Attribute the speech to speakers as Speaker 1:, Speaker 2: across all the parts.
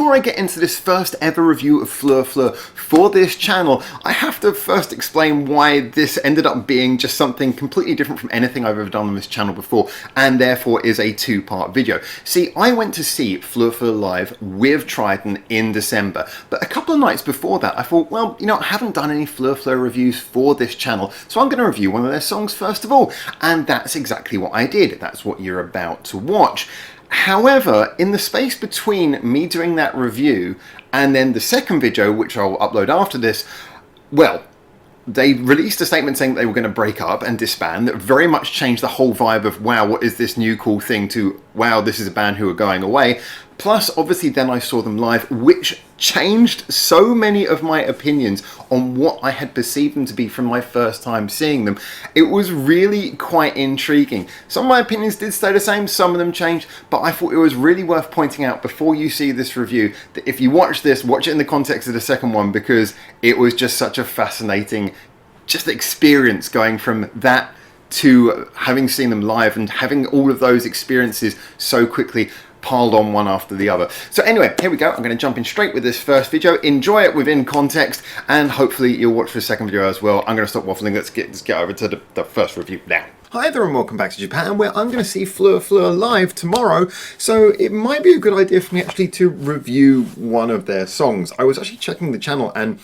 Speaker 1: before I get into this first ever review of FLEU FLEU for this channel, I have to first explain why this ended up being just something completely different from anything I've ever done on this channel before, and therefore is a two-part video. See, I went to see FLEU FLEU live with Trident in December, but a couple of nights before that I thought, well, you know, I haven't done any FLEU FLEU reviews for this channel, so I'm going to review one of their songs first of all, and that's exactly what I did. That's what you're about to watch. However, in the space between me doing that review and then the second video, which I'll upload after this, well, they released a statement saying they were going to break up and disband that very much changed the whole vibe of, wow, what is this new cool thing, to, wow, this is a band who are going away. Plus, obviously, then I saw them live, which changed so many of my opinions on what I had perceived them to be from my first time seeing them. It was really quite intriguing. Some of my opinions did stay the same, some of them changed, but I thought it was really worth pointing out before you see this review that if you watch this, watch it in the context of the second one, because it was just such a fascinating experience going from that to having seen them live and having all of those experiences so quickly piled on one after the other. So anyway, here we go. I'm going to jump in straight with this first video, enjoy it within context, and hopefully you'll watch the second video as well. I'm going to stop waffling. Let's get over to the first review now. Hi there and welcome back to Japan, where I'm going to see FLEU FLEU live tomorrow, so it might be a good idea for me actually to review one of their songs. I was actually checking the channel and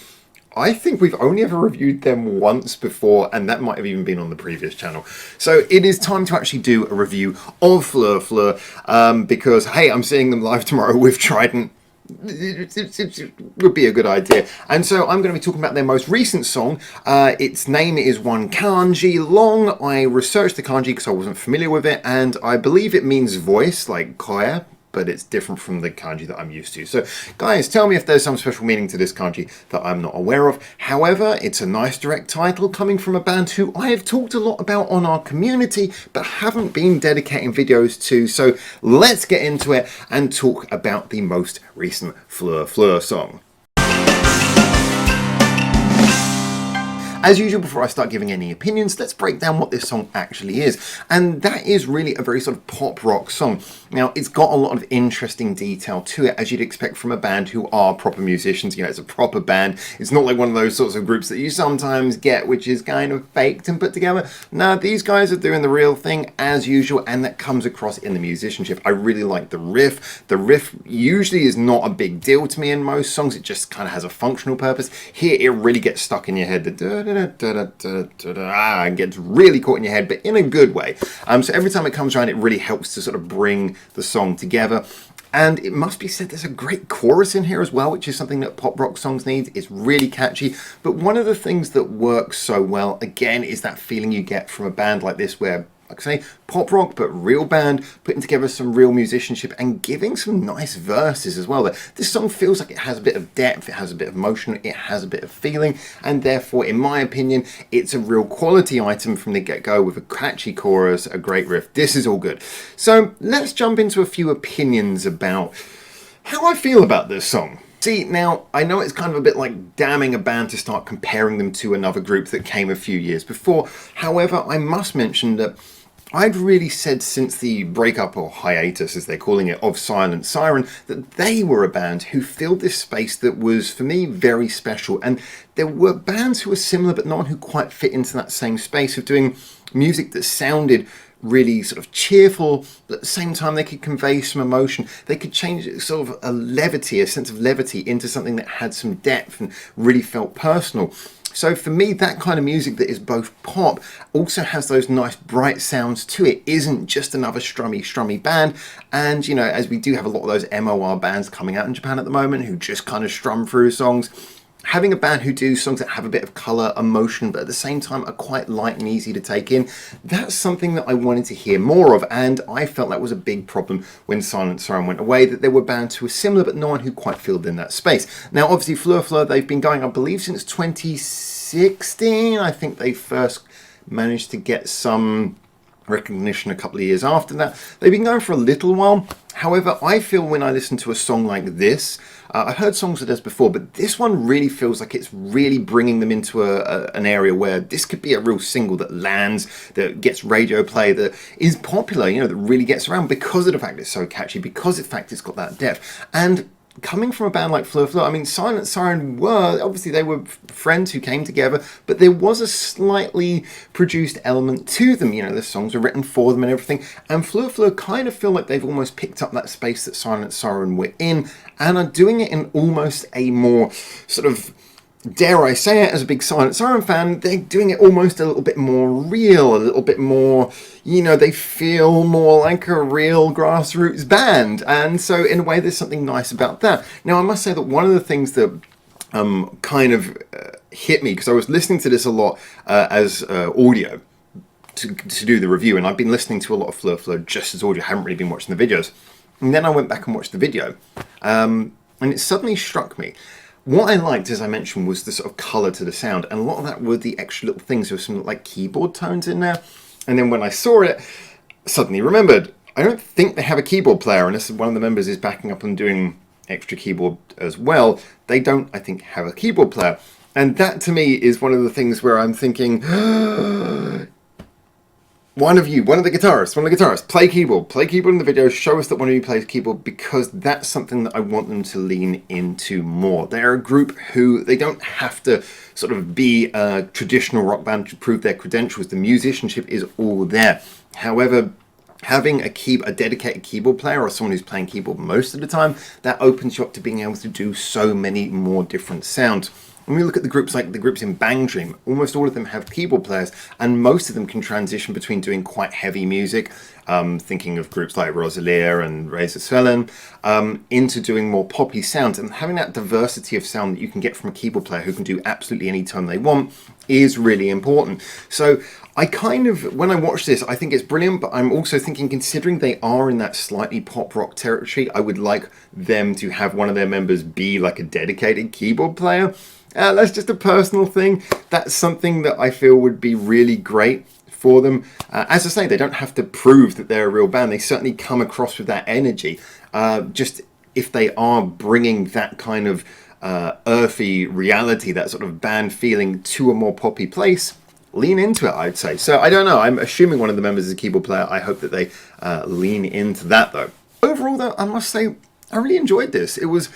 Speaker 1: I think we've only ever reviewed them once before, and that might have even been on the previous channel. So it is time to actually do a review of FLEU FLEU, because, hey, I'm seeing them live tomorrow with Trident. It would be a good idea. And so I'm going to be talking about their most recent song. Its name is one kanji long. I researched the kanji because I wasn't familiar with it, and I believe it means voice, like koya, but it's different from the kanji that I'm used to. So guys, tell me if there's some special meaning to this kanji that I'm not aware of. However, it's a nice direct title coming from a band who I have talked a lot about on our community, but haven't been dedicating videos to. So let's get into it and talk about the most recent FLEU FLEU song. As usual, before I start giving any opinions, let's break down what this song actually is. And that is really a very sort of pop rock song. Now, it's got a lot of interesting detail to it, as you'd expect from a band who are proper musicians. You know, it's a proper band. It's not like one of those sorts of groups that you sometimes get, which is kind of faked and put together. No, these guys are doing the real thing as usual, and that comes across in the musicianship. I really like the riff. The riff usually is not a big deal to me in most songs. It just kind of has a functional purpose. Here, it really gets stuck in your head. The and gets really caught in your head, but in a good way. So every time it comes around, it really helps to sort of bring the song together. And it must be said, there's a great chorus in here as well, which is something that pop rock songs need. It's really catchy. But one of the things that works so well, again, is that feeling you get from a band like this, where, like I say, pop rock, but real band, putting together some real musicianship and giving some nice verses as well. This song feels like it has a bit of depth, it has a bit of emotion, it has a bit of feeling, and therefore, in my opinion, it's a real quality item from the get-go with a catchy chorus, a great riff. This is all good. So let's jump into a few opinions about how I feel about this song. See, now, I know it's kind of a bit like damning a band to start comparing them to another group that came a few years before. However, I must mention that I'd really said since the breakup, or hiatus as they're calling it, of Silent Siren, that they were a band who filled this space that was, for me, very special. And there were bands who were similar, but not who quite fit into that same space of doing music that sounded really sort of cheerful, but at the same time they could convey some emotion. They could change sort of a sense of levity into something that had some depth and really felt personal. So for me, that kind of music that is both pop, also has those nice bright sounds to it, isn't just another strummy band. And, you know, as we do have a lot of those MOR bands coming out in Japan at the moment who just kind of strum through songs, having a band who do songs that have a bit of colour, emotion, but at the same time are quite light and easy to take in, that's something that I wanted to hear more of, and I felt that was a big problem when Silent Siren went away, that there were bands who were similar but no one who quite filled in that space. Now obviously FLEU FLEU, they've been going, I believe, since 2016. I think they first managed to get some recognition a couple of years after that. They've been going for a little while. However, I feel when I listen to a song like this, I've heard songs of theirs before, but this one really feels like it's really bringing them into an area where this could be a real single that lands, that gets radio play, that is popular, you know, that really gets around because of the fact it's so catchy, because of the fact it's got that depth. And coming from a band like Fleufleu, I mean, Silent Siren were, obviously they were friends who came together, but there was a slightly produced element to them. You know, the songs were written for them and everything. And Fleufleu kind of feel like they've almost picked up that space that Silent Siren were in and are doing it in almost a more sort of, dare I say it, as a big Silent Siren fan, they're doing it almost a little bit more real, a little bit more, you know, they feel more like a real grassroots band. And so in a way, there's something nice about that. Now, I must say that one of the things that kind of hit me, because I was listening to this a lot as audio to do the review, and I've been listening to a lot of Fleufleu just as audio, I haven't really been watching the videos. And then I went back and watched the video, and it suddenly struck me. What I liked, as I mentioned, was the sort of colour to the sound, and a lot of that were the extra little things. There were some like keyboard tones in there, and then when I saw it, suddenly remembered, I don't think they have a keyboard player, unless one of the members is backing up and doing extra keyboard as well. They don't, I think, have a keyboard player, and that to me is one of the things where I'm thinking, one of the guitarists, play keyboard in the video, show us that one of you plays keyboard, because that's something that I want them to lean into more. They're a group who, they don't have to sort of be a traditional rock band to prove their credentials. The musicianship is all there. However, having a dedicated keyboard player or someone who's playing keyboard most of the time, that opens you up to being able to do so many more different sounds. When we look at the groups like the groups in Bang Dream, almost all of them have keyboard players, and most of them can transition between doing quite heavy music, thinking of groups like Rosalia and Razor Swellen, into doing more poppy sounds. And having that diversity of sound that you can get from a keyboard player who can do absolutely any tone they want is really important. So I kind of, when I watch this, I think it's brilliant, but I'm also thinking, considering they are in that slightly pop rock territory, I would like them to have one of their members be like a dedicated keyboard player. That's just a personal thing. That's something that I feel would be really great for them. As I say, they don't have to prove that they're a real band. They certainly come across with that energy. Just if they are bringing that kind of earthy reality, that sort of band feeling to a more poppy place, lean into it, I'd say. So I don't know. I'm assuming one of the members is a keyboard player. I hope that they lean into that, though. Overall, though, I must say, I really enjoyed this. It was...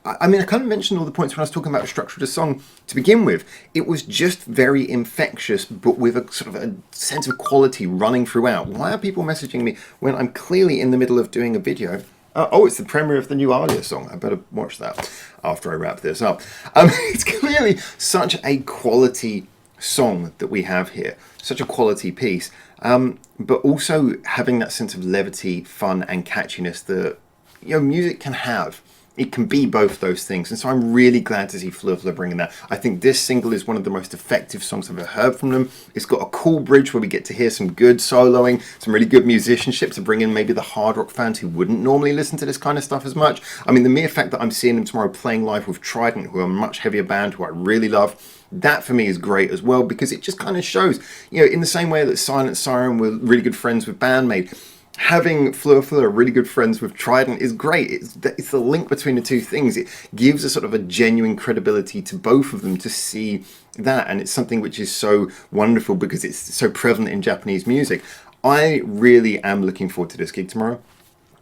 Speaker 1: I mean, I kind of mentioned all the points when I was talking about the structure of the song to begin with. It was just very infectious, but with a sort of a sense of quality running throughout. Why are people messaging me when I'm clearly in the middle of doing a video? Oh, it's the premiere of the new Alia song. I better watch that after I wrap this up. It's clearly such a quality song that we have here. Such a quality piece. But also having that sense of levity, fun, and catchiness that, you know, music can have. It can be both those things, and so I'm really glad to see Fleufleu bringing that. I think this single is one of the most effective songs I've ever heard from them. It's got a cool bridge where we get to hear some good soloing, some really good musicianship to bring in maybe the hard rock fans who wouldn't normally listen to this kind of stuff as much. I mean, the mere fact that I'm seeing them tomorrow playing live with Trident, who are a much heavier band, who I really love, that for me is great as well, because it just kind of shows, you know, in the same way that Silent Siren were really good friends with Bandmate, having Fleufleu really good friends with Trident is great. It's the link between the two things. It gives a sort of a genuine credibility to both of them to see that, and it's something which is so wonderful because it's so prevalent in Japanese music. I really am looking forward to this gig tomorrow.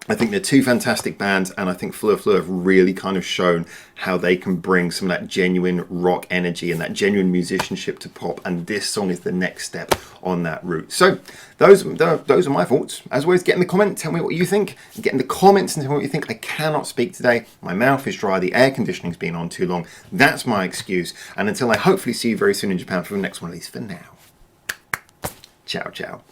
Speaker 1: I think they're two fantastic bands, and I think Fleufleu have really kind of shown how they can bring some of that genuine rock energy and that genuine musicianship to pop, and this song is the next step on that route. So those are my thoughts. As always, get in the comments, tell me what you think. Get in the comments and tell me what you think. I cannot speak today. My mouth is dry. The air conditioning's been on too long. That's my excuse. And until I hopefully see you very soon in Japan for the next one of these, for now, ciao, ciao.